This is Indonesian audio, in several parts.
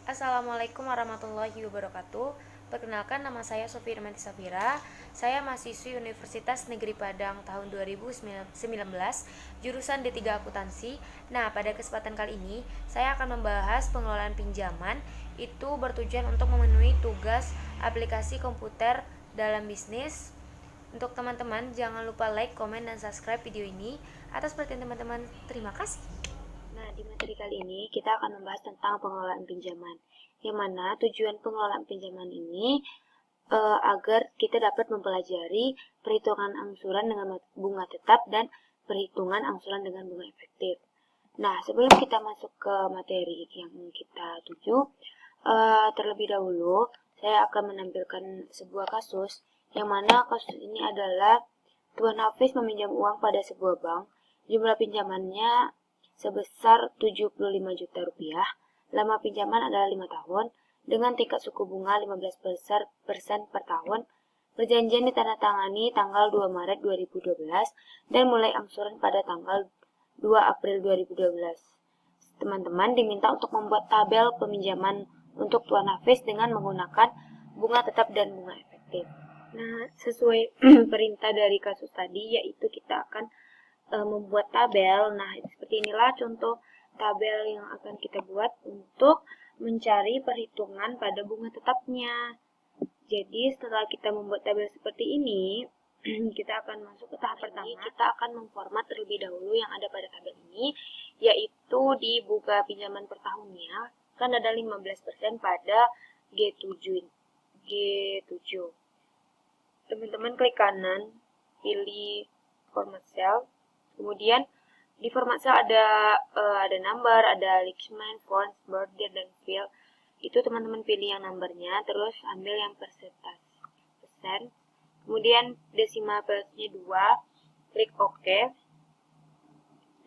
Assalamualaikum warahmatullahi wabarakatuh. Perkenalkan, nama saya Sofi Irmanti Safira. Saya mahasiswi Universitas Negeri Padang tahun 2019, jurusan D3 Akuntansi. Nah, pada kesempatan kali ini saya akan membahas pengelolaan pinjaman. Itu bertujuan untuk memenuhi tugas aplikasi komputer dalam bisnis. Untuk teman-teman, jangan lupa like, komen, dan subscribe video ini. Atas perhatian teman-teman, terima kasih. Nah, di materi kali ini kita akan membahas tentang pengelolaan pinjaman. Yang mana tujuan pengelolaan pinjaman ini agar kita dapat mempelajari perhitungan angsuran dengan bunga tetap dan perhitungan angsuran dengan bunga efektif. Nah, sebelum kita masuk ke materi yang kita tuju, terlebih dahulu saya akan menampilkan sebuah kasus, yang mana kasus ini adalah Tuan Hafiz meminjam uang pada sebuah bank. Jumlah pinjamannya sebesar 75 juta rupiah. Lama pinjaman adalah 5 tahun dengan tingkat suku bunga 15% per tahun. Perjanjian ditandatangani tanggal 2 Maret 2012 dan mulai angsuran pada tanggal 2 April 2012. Teman-teman diminta untuk membuat tabel peminjaman untuk Tuan Hafiz dengan menggunakan bunga tetap dan bunga efektif. Nah, sesuai perintah dari kasus tadi, yaitu kita akan membuat tabel. Nah, seperti inilah contoh tabel yang akan kita buat untuk mencari perhitungan pada bunga tetapnya. Jadi, setelah kita membuat tabel seperti ini, kita akan masuk ke tahap pertama. Kita akan memformat terlebih dahulu yang ada pada tabel ini, yaitu di buka pinjaman per tahunnya, kan ada 15% pada G7. Teman-teman klik kanan, pilih format cell. Kemudian di format cell ada number, ada Lichman, fonts, border, dan fill. Itu teman-teman pilih yang numbernya, terus ambil yang persentase persen. Kemudian desimal placenya 2, klik OK.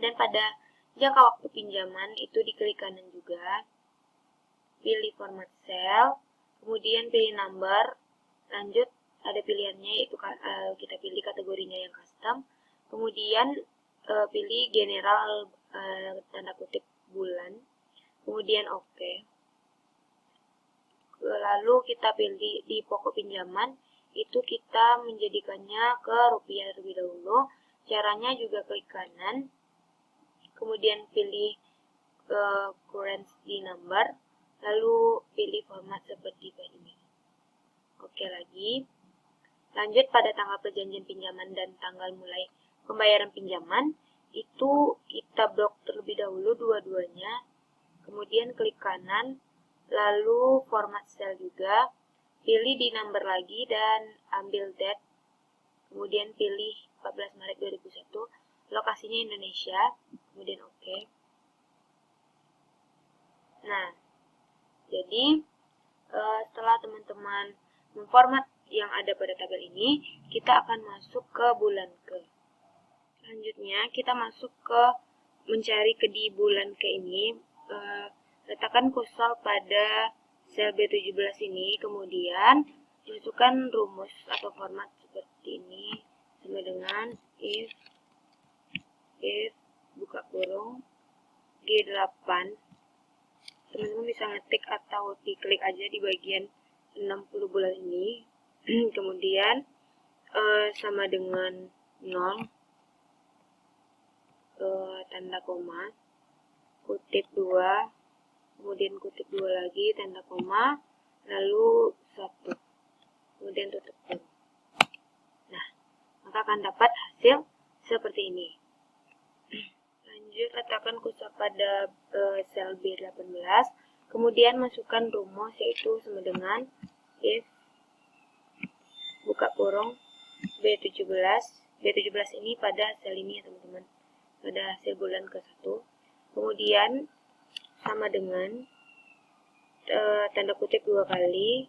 Dan pada jangka waktu pinjaman itu diklik kanan juga. Pilih format cell, kemudian pilih number, lanjut ada pilihannya, yaitu kita pilih kategorinya yang custom. Kemudian pilih general tanda kutip bulan, kemudian OK. Lalu kita pilih di pokok pinjaman, itu kita menjadikannya ke rupiah terlebih dahulu. Caranya juga klik kanan, kemudian pilih currency number, lalu pilih format seperti ini. Oke lagi. Lanjut pada tanggal perjanjian pinjaman dan tanggal mulai pembayaran pinjaman, itu kita blok terlebih dahulu dua-duanya, kemudian klik kanan, lalu format cell juga, pilih di number lagi dan ambil date, kemudian pilih 14 Maret 2001, lokasinya Indonesia, kemudian OK. Nah, jadi setelah teman-teman memformat yang ada pada tabel ini, kita akan masuk ke bulan ke. Selanjutnya kita masuk ke mencari ke di bulan ke ini. Letakkan kursor pada sel B17 ini, kemudian masukkan rumus atau format seperti ini, sama dengan if buka kurung G8. Teman-teman bisa ngetik atau diklik aja di bagian 60 bulan ini. Kemudian sama dengan 0, tanda koma, kutip 2, kemudian kutip 2 lagi, tanda koma, lalu 1, kemudian tutup kurung. Nah, maka akan dapat hasil seperti ini. Lanjut, letakkan kursor pada sel B18, kemudian masukkan rumus, yaitu sama dengan if buka kurung B17 ini pada sel ini ya teman-teman, pada hasil bulan ke-1. Kemudian sama dengan tanda kutip 2 kali,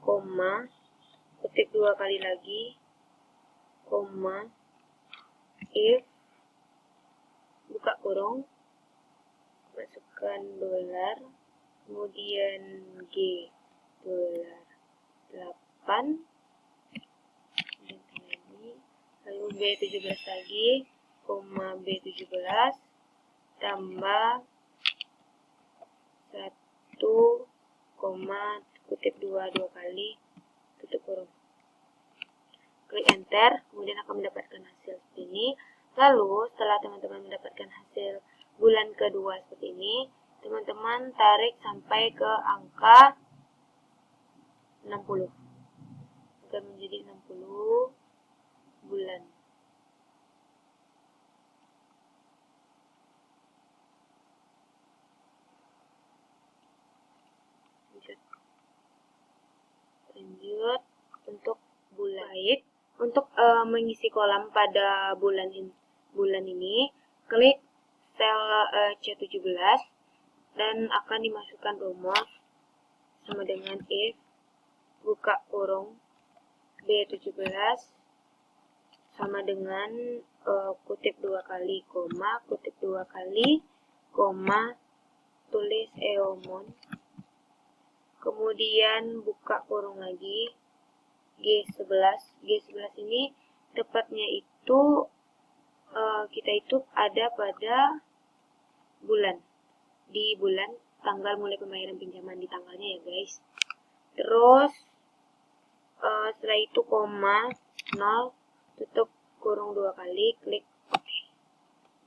koma, kutip 2 kali lagi, koma, if buka kurung, masukkan dolar, kemudian G dolar 8, lalu B17 lagi, koma B17, tambah 1 koma, kutip 2 kali, tutup kurung. Klik enter, kemudian akan mendapatkan hasil seperti ini. Lalu setelah teman-teman mendapatkan hasil bulan kedua seperti ini, teman-teman tarik sampai ke angka 60 akan menjadi 60 bulan. Lanjut untuk bulan. Baik, untuk mengisi kolam pada bulan ini, klik sel C17 dan akan dimasukkan rumus sama dengan if buka kurung B17 sama dengan kutip 2 kali, koma, kutip 2 kali, koma, tulis eomon, kemudian buka kurung lagi G11. G11 ini tepatnya itu kita hitung ada pada bulan, di bulan tanggal mulai pembayaran pinjaman di tanggalnya ya guys. Terus setelah itu koma 0, tutup kurung 2 kali, klik OK.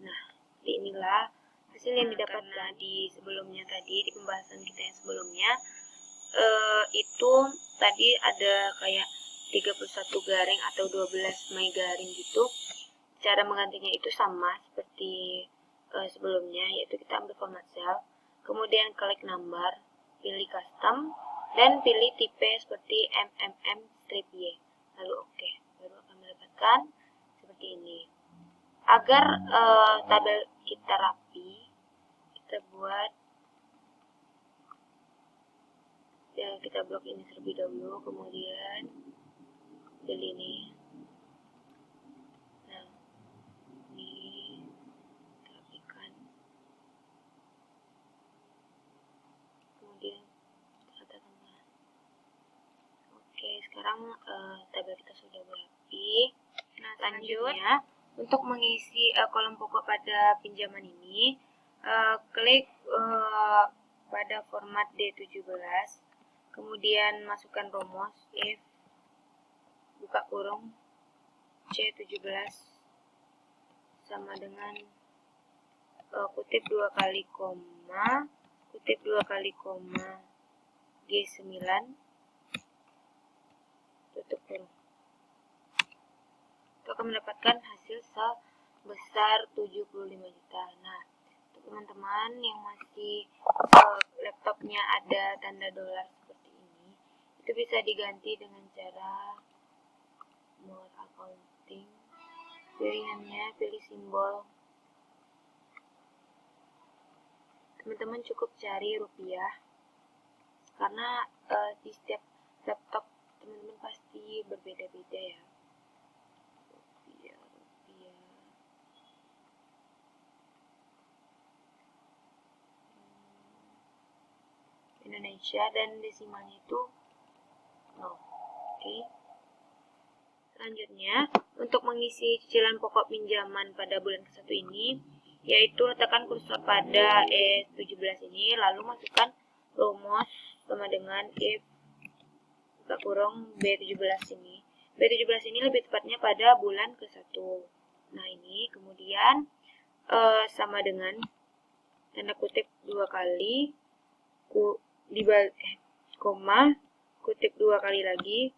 Nah, seperti inilah hasil yang didapatkan di sebelumnya tadi, di pembahasan kita yang sebelumnya. Itu tadi ada kayak 31 garing atau 12 my garing gitu. Cara menggantinya itu sama seperti sebelumnya, yaitu kita ambil format cell, kemudian klik number, pilih custom, dan pilih tipe seperti MMM strip Y, lalu OK. Baru akan mendapatkan seperti ini. Agar tabel kita rapi, kita buat ya, kita blok ini terlebih dahulu, kemudian pilih ini. Nah, ini rapikan, kemudian rata tengah. Oke, sekarang tabel kita sudah berapi. Nah, selanjutnya untuk mengisi kolom pokok pada pinjaman ini, klik pada format D17, kemudian masukkan rumus if buka kurung C17 sama dengan kutip 2 kali koma, kutip 2 kali koma, G9, tutup kurung. Itu akan mendapatkan hasil sebesar 75 juta. Nah, untuk teman-teman yang masih laptopnya ada tanda dolar seperti ini, itu bisa diganti dengan cara more accounting. Pilihannya pilih simbol. Teman-teman cukup cari rupiah, karena di setiap laptop teman-teman pasti berbeda-beda ya. Rupiah. Indonesia dan desimalnya itu 0. Oke. Selanjutnya, untuk mengisi cicilan pokok pinjaman pada bulan ke-1 ini, yaitu letakkan kursor pada E17 ini, lalu masukkan rumus sama dengan if buka kurung B17 ini. B17 ini lebih tepatnya pada bulan ke-1. Nah, ini kemudian sama dengan tanda kutip 2 kali, koma, kutip 2 kali lagi,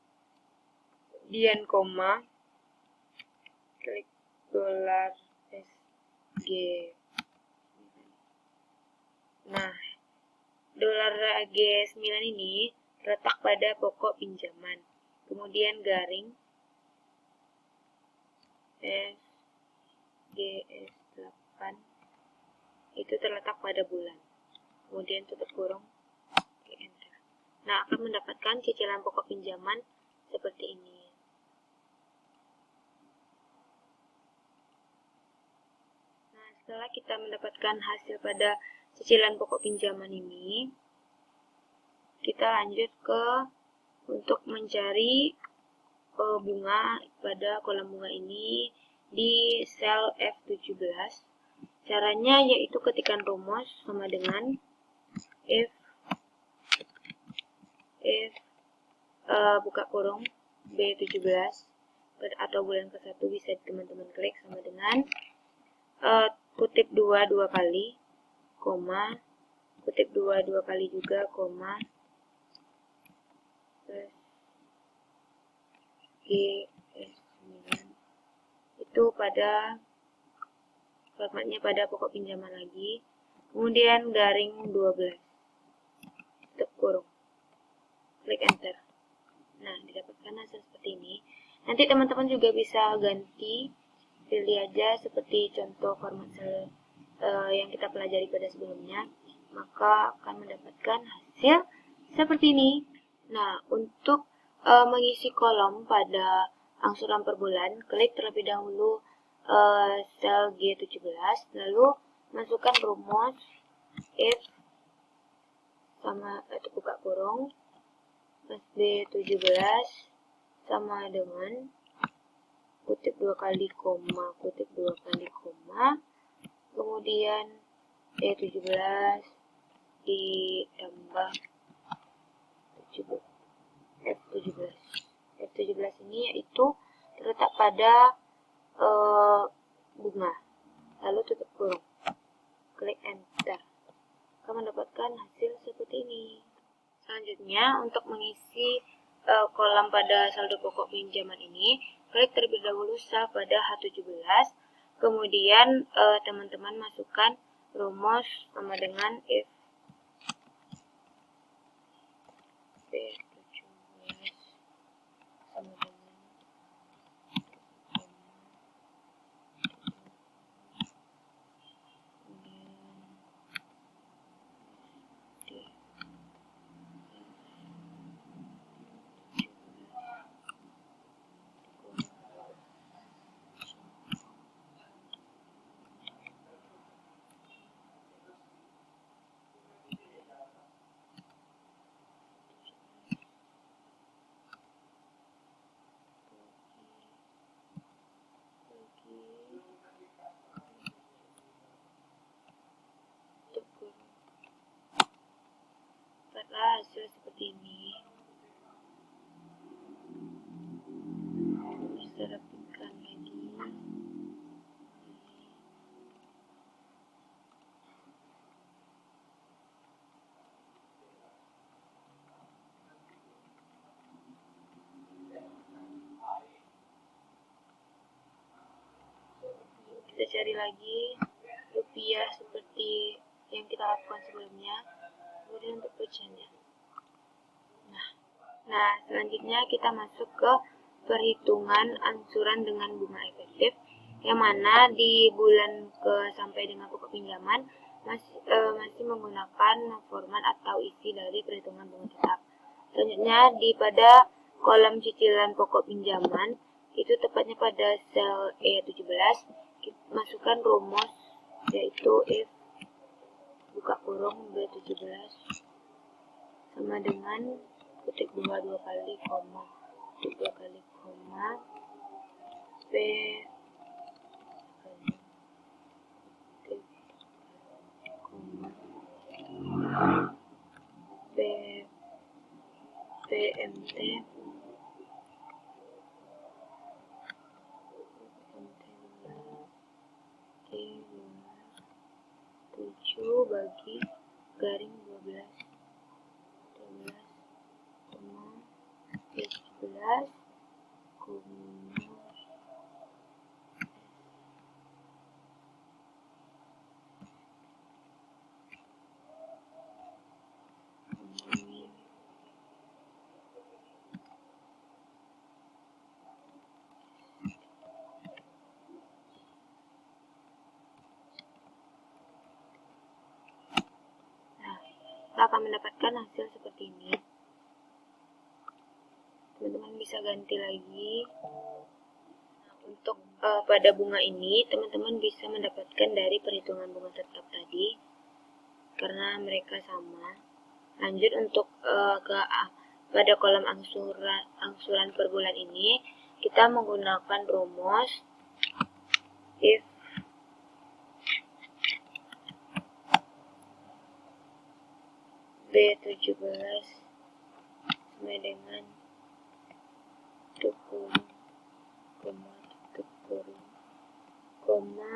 kemudian koma, klik dolar SG. Nah, dolar G9 ini terletak pada pokok pinjaman, kemudian garing SGS8 itu terletak pada bulan, kemudian tutup kurung, enter. Nah, akan mendapatkan cicilan pokok pinjaman seperti ini. Nah, setelah kita mendapatkan hasil pada cicilan pokok pinjaman ini, kita lanjut ke untuk mencari bunga pada kolam bunga ini di sel F17. Caranya yaitu ketikkan rumus sama dengan if buka kurung B17 atau bulan ke-1 bisa teman-teman klik sama dengan kutip 2 dua kali, koma, kutip 2 dua kali juga, koma, plus GS9. Itu pada formatnya pada pokok pinjaman lagi. Kemudian garing 12. Tutup kurung. Klik enter. Nah, didapatkan hasil seperti ini. Nanti teman-teman juga bisa ganti, pilih aja seperti contoh format yang kita pelajari pada sebelumnya, maka akan mendapatkan hasil seperti ini. Nah, untuk mengisi kolom pada angsuran per bulan, klik terlebih dahulu sel G17, lalu masukkan rumus if sama buka kurung B17 sama dengan kutip 2 kali koma, kutip 2 kali koma, kemudian E17 ditambah F17. F17 ini yaitu terletak pada bunga. Lalu tutup kurung. Klik enter. Akan mendapatkan hasil seperti ini. Selanjutnya, untuk mengisi kolam pada saldo pokok pinjaman ini, klik terlebih dahulu sel pada H17, kemudian teman-teman masukkan rumus sama dengan if B17 sama dengan hasil seperti ini. Bisa rapihkan lagi. Kita cari lagi rupiah seperti yang kita lakukan sebelumnya. Kemudian untuk pecahannya. Nah, selanjutnya kita masuk ke perhitungan angsuran dengan bunga efektif, yang mana di bulan sampai dengan pokok pinjaman masih menggunakan format atau isi dari perhitungan bunga tetap. Selanjutnya pada kolom cicilan pokok pinjaman, itu tepatnya pada sel E17, masukkan rumus yaitu if buka kurung B17 sama dengan kutip 2 dua kali koma, kutip 2 kali koma, P kutip koma, P PMT T7 bagi garing 12 11 kita akan mendapatkan hasil seperti ini. Teman-teman bisa ganti lagi. Untuk pada bunga ini, teman-teman bisa mendapatkan dari perhitungan bunga tetap tadi, karena mereka sama. Lanjut untuk pada kolom angsuran per bulan ini, kita menggunakan rumus if B17 sama dengan tutup kurung, koma, tutup kurung, koma,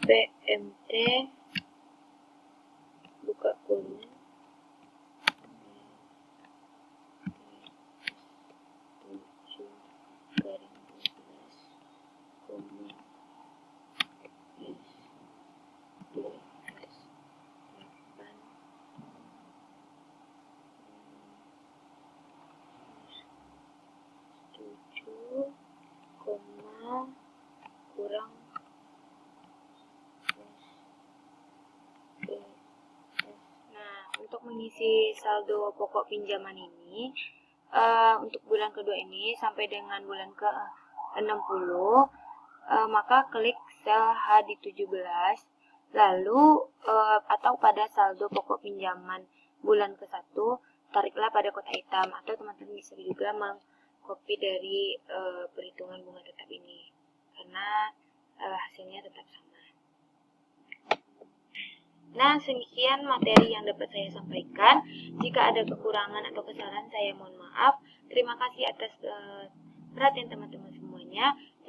PMT, buka kurung, 7 garing 12, koma, S 8, koma, kurang Nah, untuk mengisi saldo pokok pinjaman ini, untuk bulan kedua ini sampai dengan bulan ke-60, maka klik sel H17, lalu atau pada saldo pokok pinjaman bulan ke-1, tariklah pada kotak hitam, atau teman-teman bisa juga mengcopy dari perhitungan bunga tetap ini, karena hasilnya tetap sama. Nah, sekian materi yang dapat saya sampaikan. Jika ada kekurangan atau kesalahan, saya mohon maaf. Terima kasih atas perhatian teman-teman semuanya.